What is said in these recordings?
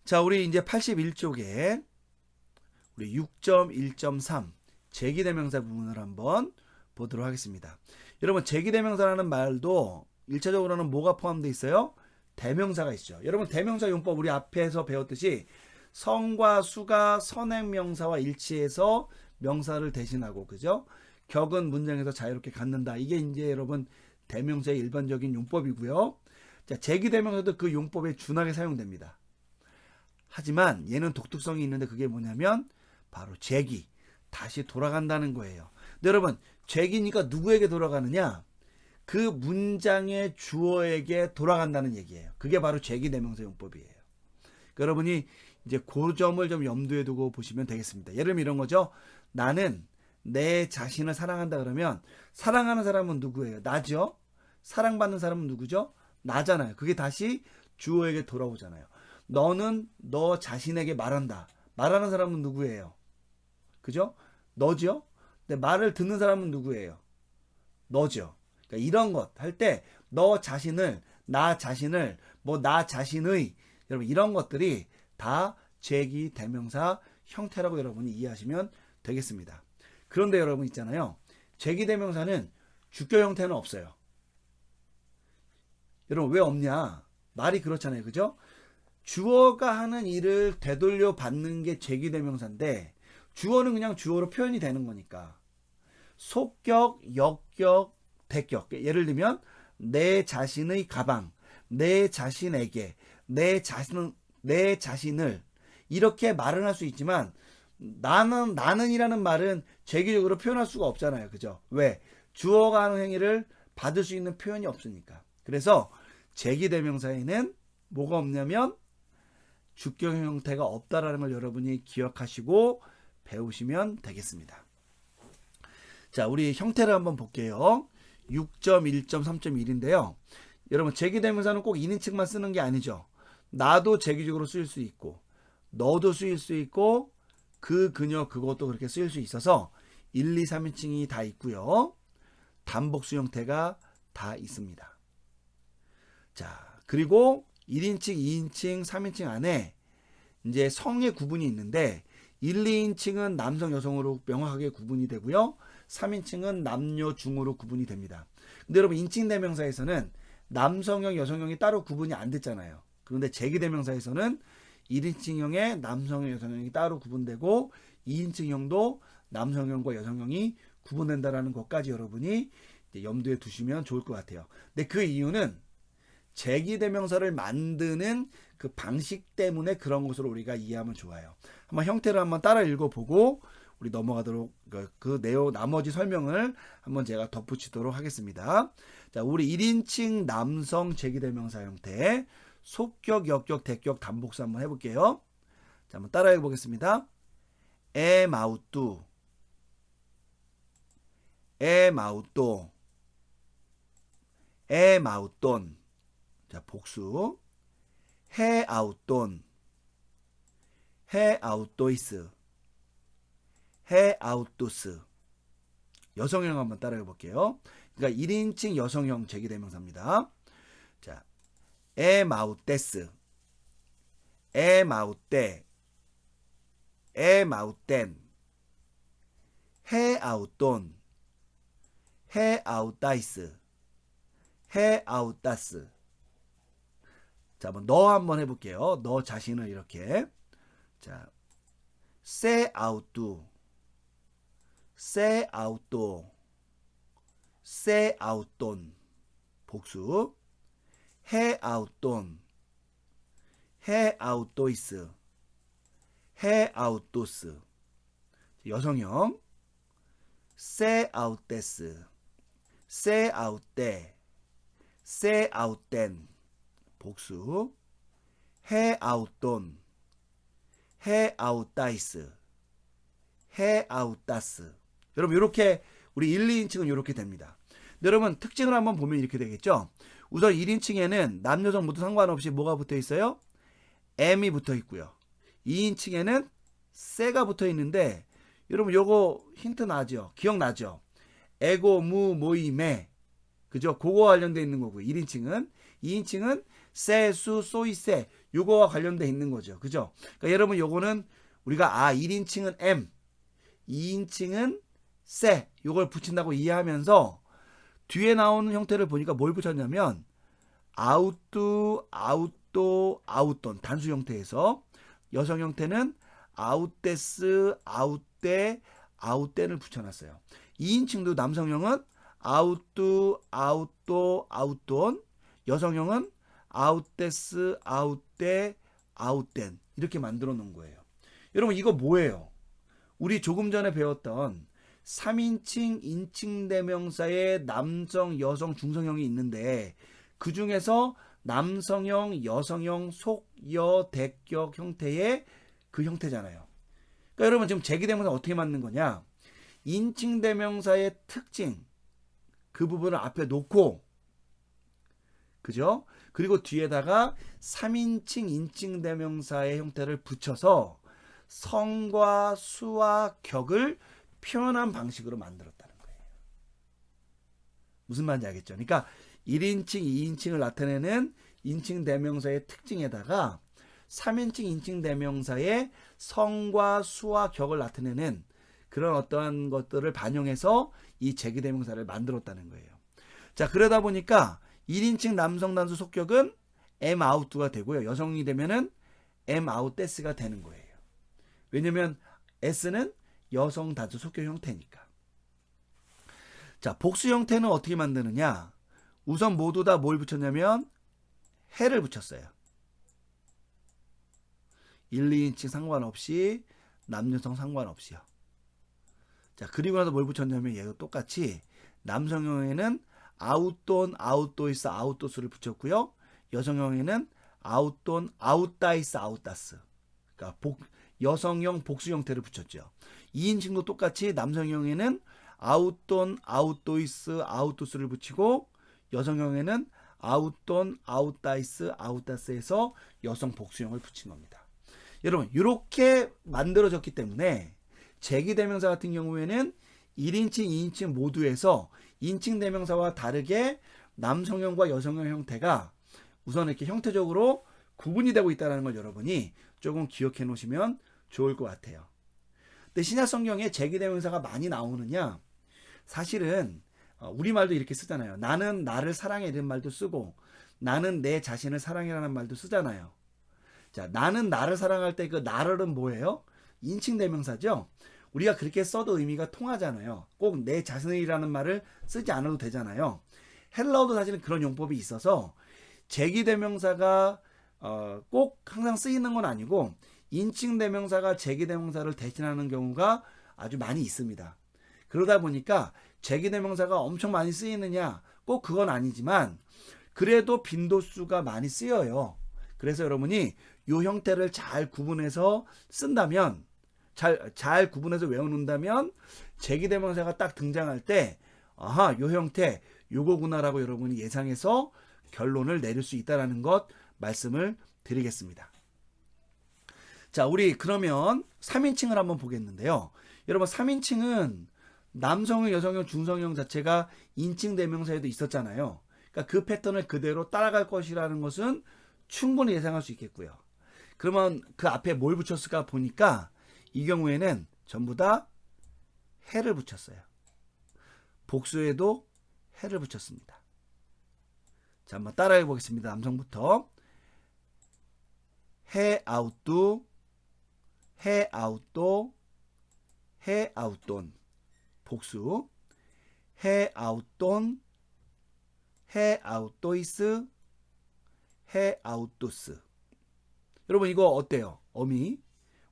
자, 우리 이제 81쪽에 우리 6.1.3 제기대명사 부분을 한번 보도록 하겠습니다. 여러분, 제기대명사라는 말도 1차적으로는 뭐가 포함되어 있어요? 대명사가 있죠. 여러분, 대명사 용법 우리 앞에서 배웠듯이 성과 수가 선행명사와 일치해서 명사를 대신하고, 그죠? 격은 문장에서 자유롭게 갖는다. 이게 이제 여러분 대명사의 일반적인 용법이고요. 자, 제기대명사도 그 용법에 준하게 사용됩니다. 하지만 얘는 독특성이 있는데 그게 뭐냐면 바로 제기, 다시 돌아간다는 거예요. 근데 여러분, 제기니까 누구에게 돌아가느냐? 그 문장의 주어에게 돌아간다는 얘기예요. 그게 바로 제기대명사 용법이에요. 그러니까 여러분이 이제 그 점을 좀 염두에 두고 보시면 되겠습니다. 예를 들면 이런 거죠. 나는 내 자신을 사랑한다 그러면 사랑하는 사람은 누구예요? 나죠? 사랑받는 사람은 누구죠? 나잖아요. 그게 다시 주어에게 돌아오잖아요. 너는 너 자신에게 말한다. 말하는 사람은 누구예요? 그죠? 너죠? 근데 말을 듣는 사람은 누구예요? 너죠. 그러니까 이런 것 할 때 너 자신을, 나 자신을, 뭐 나 자신의, 여러분 이런 것들이 다 제기 대명사 형태라고 여러분이 이해하시면 되겠습니다. 그런데 여러분 있잖아요. 제기 대명사는 주격 형태는 없어요. 여러분 왜 없냐? 말이 그렇잖아요. 그죠? 주어가 하는 일을 되돌려 받는 게 제기 대명사인데 주어는 그냥 주어로 표현이 되는 거니까. 속격, 역격, 대격. 예를 들면 내 자신의 가방, 내 자신에게, 내 자신을 이렇게 말을 할 수 있지만 나는이라는 말은 제기적으로 표현할 수가 없잖아요. 그죠? 왜? 주어가 하는 행위를 받을 수 있는 표현이 없으니까. 그래서 제기대명사에는 뭐가 없냐면 주격 형태가 없다라는 걸 여러분이 기억하시고 배우시면 되겠습니다. 자, 우리 형태를 한번 볼게요. 6.1.3.1인데요. 여러분, 제기대명사는 꼭 1인칭만 쓰는 게 아니죠. 나도 제기적으로 쓰일 수 있고 너도 쓰일 수 있고 그, 그녀, 그것도 그렇게 쓰일 수 있어서 1, 2, 3인칭이 다 있고요. 단복수 형태가 다 있습니다. 자, 그리고 1인칭, 2인칭, 3인칭 안에 이제 성의 구분이 있는데 1, 2인칭은 남성, 여성으로 명확하게 구분이 되고요. 3인칭은 남녀, 중으로 구분이 됩니다. 근데 여러분 인칭 대명사에서는 남성형, 여성형이 따로 구분이 안 됐잖아요. 그런데 제기 대명사에서는 1인칭형의 남성형, 여성형이 따로 구분되고 2인칭형도 남성형과 여성형이 구분된다는 것까지 여러분이 이제 염두에 두시면 좋을 것 같아요. 근데 그 이유는 제기대명사를 만드는 그 방식 때문에 그런 것으로 우리가 이해하면 좋아요. 한번 형태를 한번 따라 읽어보고 우리 넘어가도록 그 내용 나머지 설명을 한번 제가 덧붙이도록 하겠습니다. 자, 우리 1인칭 남성 제기대명사 형태 속격, 역격, 대격, 단복수 한번 해볼게요. 자, 한번 따라 해보겠습니다. 에마우뚜, 에마우또, 에마우돈. 자, 복수. 헤아우돈, 헤아우토이스, 헤아우토스. 여성형 한번 따라 해볼게요. 그러니까 1인칭 여성형 제기대명사입니다. 자, 에마우테스, 에마우테, 에마우텐, 헤아우돈, 헤아우타이스, 헤아우타스. 자, 한번 해볼게요. 너 자신을 이렇게. 자, 세아우뚜, 세아우또, 세아우돈. 복수. 헤아우돈, 헤아우토이스, 헤아우토스. 여성형. 세아우테스, 세아우테, 세아우텐. 복수. 헤아우돈, 헤아우타이스, 헤아우타스. 여러분 이렇게 우리 1, 2인칭은 이렇게 됩니다. 근데 여러분 특징을 한번 보면 이렇게 되겠죠. 우선 1인칭에는 남녀 성 모두 상관없이 뭐가 붙어 있어요? M이 붙어 있고요. 2인칭에는 세가 붙어 있는데 여러분 요거 힌트 나죠? 기억나죠? 에고, 무, 모이, 매. 그죠? 그거 관련되어 있는 거고요. 1인칭은. 2인칭은 세, 수, 소이, 세 요거와 관련돼 있는 거죠. 그죠? 그러니까 여러분 요거는 우리가 1인칭은 M, 2인칭은 세 요걸 붙인다고 이해하면서 뒤에 나오는 형태를 보니까 뭘 붙였냐면 아웃도, 아웃도, 아웃돈 단수 형태에서 여성 형태는 아웃데스, 아웃데, 아웃덴을 붙여놨어요. 2인칭도 남성형은 아웃도, 아웃도, 아웃돈, 여성형은 아웃데스, 아웃데, 아웃덴 이렇게 만들어 놓은 거예요. 여러분 이거 뭐예요? 우리 조금 전에 배웠던 3인칭 인칭 대명사의 남성, 여성, 중성형이 있는데 그 중에서 남성형, 여성형, 속, 여, 대격 형태의 그 형태잖아요. 그러니까 여러분 지금 제기대명사 어떻게 만든 거냐? 인칭 대명사의 특징 그 부분을 앞에 놓고 그죠? 그리고 뒤에다가 3인칭 인칭 대명사의 형태를 붙여서 성과 수와 격을 표현한 방식으로 만들었다는 거예요. 무슨 말인지 알겠죠? 그러니까 1인칭, 2인칭을 나타내는 인칭 대명사의 특징에다가 3인칭 인칭 대명사의 성과 수와 격을 나타내는 그런 어떠한 것들을 반영해서 이 제기 대명사를 만들었다는 거예요. 자, 그러다 보니까 1인칭 남성 단수 속격은 M 아웃도가 되고요. 여성이 되면은 M 아웃데스가 되는 거예요. 왜냐면 S는 여성 단수 속격 형태니까. 자, 복수 형태는 어떻게 만드느냐? 우선 모두 다 뭘 붙였냐면 해를 붙였어요. 1, 2인칭 상관없이 남녀성 상관없이요. 자, 그리고 나서 뭘 붙였냐면 얘도 똑같이 남성형에는 아웃돈, 아웃도이스, 아웃도스를 붙였고요. 여성형에는 아웃돈, 아웃다이스, 아웃다스. 그러니까 여성형 복수 형태를 붙였죠. 2인칭도 똑같이 남성형에는 아웃돈, 아웃도이스, 아웃도스를 붙이고 여성형에는 아웃돈, 아웃다이스, 아웃다스에서 여성 복수형을 붙인 겁니다. 여러분 이렇게 만들어졌기 때문에 제기대명사 같은 경우에는 1인칭, 2인칭 모두에서 인칭 대명사와 다르게 남성형과 여성형 형태가 우선 이렇게 형태적으로 구분이 되고 있다는 걸 여러분이 조금 기억해 놓으시면 좋을 것 같아요. 근데 신약 성경에 제기대명사가 많이 나오느냐? 사실은 우리말도 이렇게 쓰잖아요. 나는 나를 사랑해 이런 말도 쓰고 나는 내 자신을 사랑해라는 말도 쓰잖아요. 자, 나는 나를 사랑할 때 그 나를은 뭐예요? 인칭 대명사죠. 우리가 그렇게 써도 의미가 통하잖아요. 꼭 내 자신이라는 말을 쓰지 않아도 되잖아요. 헬라어도 사실은 그런 용법이 있어서 제기대명사가 꼭 항상 쓰이는 건 아니고 인칭 대명사가 제기대명사를 대신하는 경우가 아주 많이 있습니다. 그러다 보니까 제기대명사가 엄청 많이 쓰이느냐 꼭 그건 아니지만 그래도 빈도수가 많이 쓰여요. 그래서 여러분이 이 형태를 잘 구분해서 쓴다면 잘 구분해서 외워놓는다면 제기대명사가 딱 등장할 때 아하 이 형태 요거구나라고 여러분이 예상해서 결론을 내릴 수 있다는 것 말씀을 드리겠습니다. 자, 우리 그러면 3인칭을 한번 보겠는데요. 여러분 3인칭은 남성형, 여성형, 중성형 자체가 인칭 대명사에도 있었잖아요. 그러니까 그 패턴을 그대로 따라갈 것이라는 것은 충분히 예상할 수 있겠고요. 그러면 그 앞에 뭘 붙였을까 보니까 이 경우에는 전부 다 해를 붙였어요. 복수에도 해를 붙였습니다. 자, 한번 따라해 보겠습니다. 남성부터. 해 아웃도, 해 아웃도, 해 아웃돈. 복수. 해 아웃돈, 해 아웃도이스, 해 아웃도스. 여러분 이거 어때요? 어미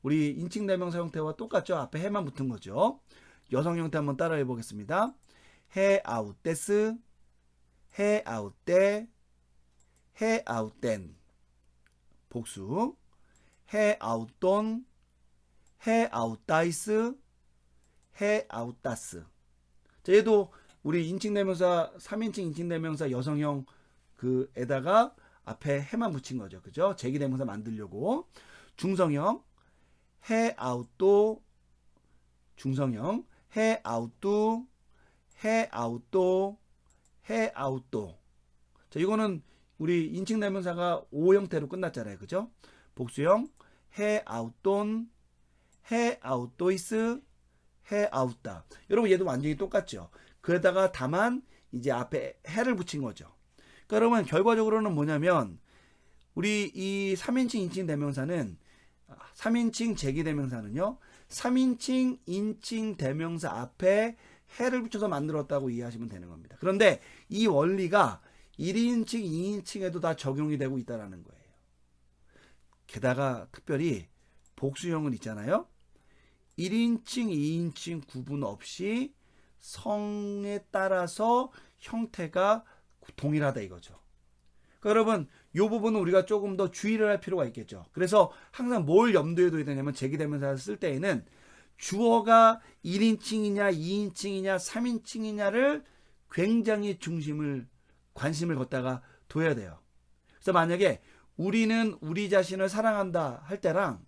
우리 인칭 대명사 형태와 똑같죠? 앞에 해만 붙은 거죠. 여성 형태 한번 따라해 보겠습니다. 해 아웃데스, 해 아웃데, 해 아웃덴. 복수. 해 아웃돈, 해 아웃다이스, 해 아웃다스. 자, 얘도 우리 인칭 대명사 3인칭 인칭 대명사 여성형 그에다가 앞에 해만 붙인 거죠. 그죠? 제기 대명사 만들려고. 중성형 해 아웃도, 중성형 해 아웃도, 해 아웃도, 해 아웃도. 자, 이거는 우리 인칭 대명사가 오 형태로 끝났잖아요. 그죠? 복수형 해 아웃돈, 해 아웃도이스, 해 아웃다. 여러분 얘도 완전히 똑같죠. 그에다가 다만 이제 앞에 해를 붙인 거죠. 그러면 결과적으로는 뭐냐면 우리 이 3인칭 인칭 대명사는 3인칭 제기 대명사는요. 3인칭 인칭 대명사 앞에 해를 붙여서 만들었다고 이해하시면 되는 겁니다. 그런데 이 원리가 1인칭, 2인칭에도 다 적용이 되고 있다는 거예요. 게다가 특별히 복수형은 있잖아요. 1인칭, 2인칭 구분 없이 성에 따라서 형태가 동일하다 이거죠. 그러니까 여러분 이 부분은 우리가 조금 더 주의를 할 필요가 있겠죠. 그래서 항상 뭘 염두에 둬야 되냐면 제기대명사를 쓸 때에는 주어가 1인칭이냐 2인칭이냐 3인칭이냐를 굉장히 관심을 걷다가 둬야 돼요. 그래서 만약에 우리는 우리 자신을 사랑한다 할 때랑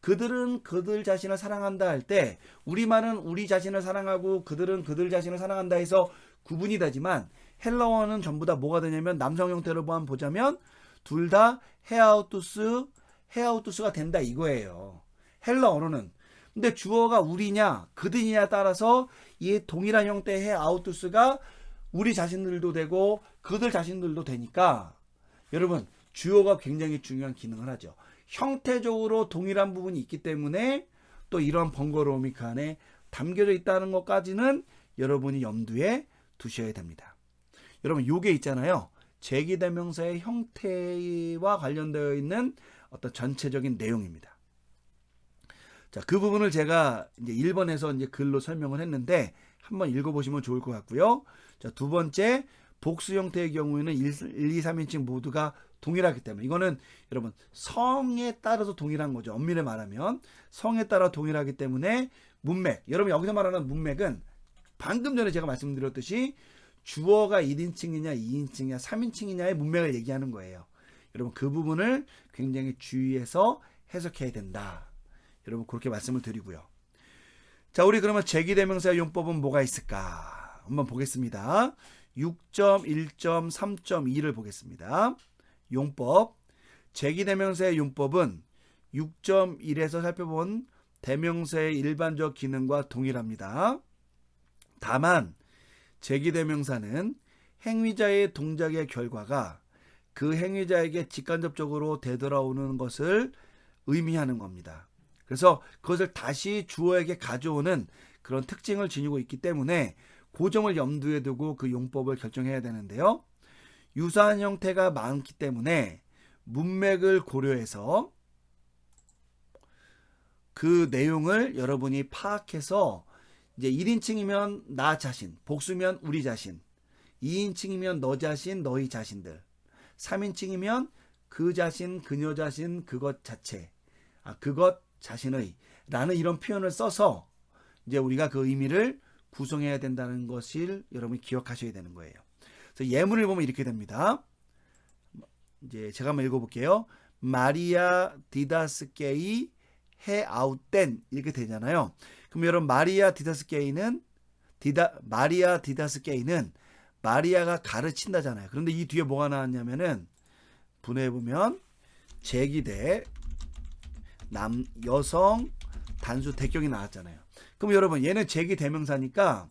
그들은 그들 자신을 사랑한다 할 때 우리말은 우리 자신을 사랑하고 그들은 그들 자신을 사랑한다 해서 구분이 되지만 헬라어는 전부 다 뭐가 되냐면 남성 형태로 보자면 둘 다 헤아우투스가 된다 이거예요. 헬라어로는. 근데 주어가 우리냐 그들이냐 따라서 이 동일한 형태의 헤아우투스가 우리 자신들도 되고 그들 자신들도 되니까 여러분 주어가 굉장히 중요한 기능을 하죠. 형태적으로 동일한 부분이 있기 때문에 또 이런 번거로움이 그 안에 담겨져 있다는 것까지는 여러분이 염두에 두셔야 됩니다. 여러분 요게 있잖아요. 제기대명사의 형태와 관련되어 있는 어떤 전체적인 내용입니다. 자, 그 부분을 제가 이제 1번에서 이제 글로 설명을 했는데 한번 읽어보시면 좋을 것 같고요. 자, 두 번째 복수 형태의 경우에는 1, 2, 3인칭 모두가 동일하기 때문에 이거는 여러분 성에 따라서 동일한 거죠. 엄밀히 말하면 성에 따라 동일하기 때문에 문맥, 여러분 여기서 말하는 문맥은 방금 전에 제가 말씀드렸듯이 주어가 1인칭이냐 2인칭이냐 3인칭이냐의 문맥을 얘기하는 거예요. 여러분 그 부분을 굉장히 주의해서 해석해야 된다. 여러분 그렇게 말씀을 드리고요. 자, 우리 그러면 제기대명사의 용법은 뭐가 있을까? 한번 보겠습니다. 6.1.3.2를 보겠습니다. 용법. 제기대명사의 용법은 6.1에서 살펴본 대명사의 일반적 기능과 동일합니다. 다만 제기대명사는 행위자의 동작의 결과가 그 행위자에게 직간접적으로 되돌아오는 것을 의미하는 겁니다. 그래서 그것을 다시 주어에게 가져오는 그런 특징을 지니고 있기 때문에 그 점을 염두에 두고 그 용법을 결정해야 되는데요. 유사한 형태가 많기 때문에 문맥을 고려해서 그 내용을 여러분이 파악해서 이제 1인칭이면 나 자신, 복수면 우리 자신, 2인칭이면 너 자신, 너희 자신들, 3인칭이면 그 자신, 그녀 자신, 그것 자체, 그것 자신의 라는 이런 표현을 써서 이제 우리가 그 의미를 구성해야 된다는 것을 여러분이 기억하셔야 되는 거예요. 그래서 예문을 보면 이렇게 됩니다. 이제 제가 한번 읽어볼게요. 마리아 디다스케이 해 아웃된 이렇게 되잖아요. 그럼 여러분 마리아 디다스케이는 마리아가 가르친다잖아요. 그런데 이 뒤에 뭐가 나왔냐면은 분해해 보면 제기대 여성 단수 대격이 나왔잖아요. 그럼 여러분 얘는 제기 대명사니까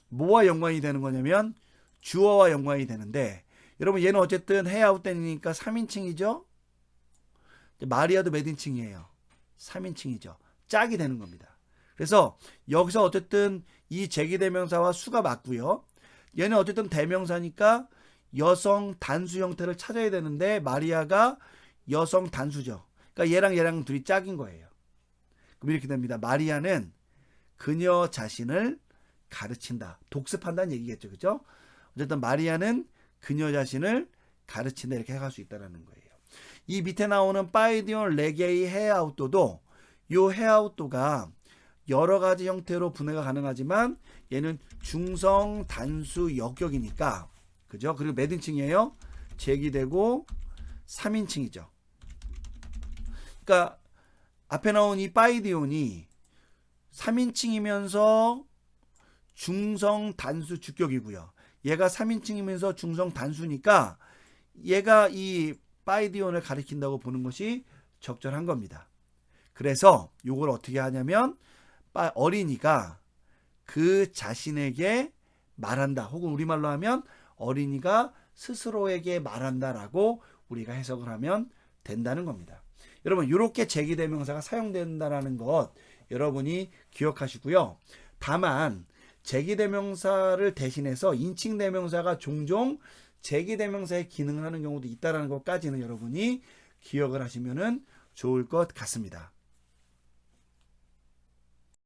뭐와 연관이 되는 거냐면 주어와 연관이 되는데 여러분 얘는 어쨌든 해아웃된이니까 3인칭이죠. 마리아도 몇 인칭이에요? 3인칭이죠. 짝이 되는 겁니다. 그래서 여기서 어쨌든 이 제기 대명사와 수가 맞고요. 얘는 어쨌든 대명사니까 여성 단수 형태를 찾아야 되는데 마리아가 여성 단수죠. 그러니까 얘랑 둘이 짝인 거예요. 그럼 이렇게 됩니다. 마리아는 그녀 자신을 가르친다. 독습한다는 얘기겠죠. 그죠? 어쨌든 마리아는 그녀 자신을 가르친다. 이렇게 해갈 수 있다는 거예요. 이 밑에 나오는 파이디온 레게이 헤아웃도도 이 헤아웃도가 여러 가지 형태로 분해가 가능하지만 얘는 중성 단수 역격이니까 그죠? 그리고 몇 인칭이에요? 제기되고 3인칭이죠. 그러니까 앞에 나온 이 파이디온이 3인칭이면서 중성 단수 주격이고요. 얘가 3인칭이면서 중성 단수니까 얘가 이 바이디온을 가리킨다고 보는 것이 적절한 겁니다. 그래서 요걸 어떻게 하냐면 어린이가 그 자신에게 말한다, 혹은 우리말로 하면 어린이가 스스로에게 말한다라고 우리가 해석을 하면 된다는 겁니다. 여러분, 이렇게 제기대명사가 사용된다는 것 여러분이 기억하시고요. 다만 제기대명사를 대신해서 인칭대명사가 종종 제기대명사의 기능을 하는 경우도 있다는 것까지는 여러분이 기억을 하시면 좋을 것 같습니다.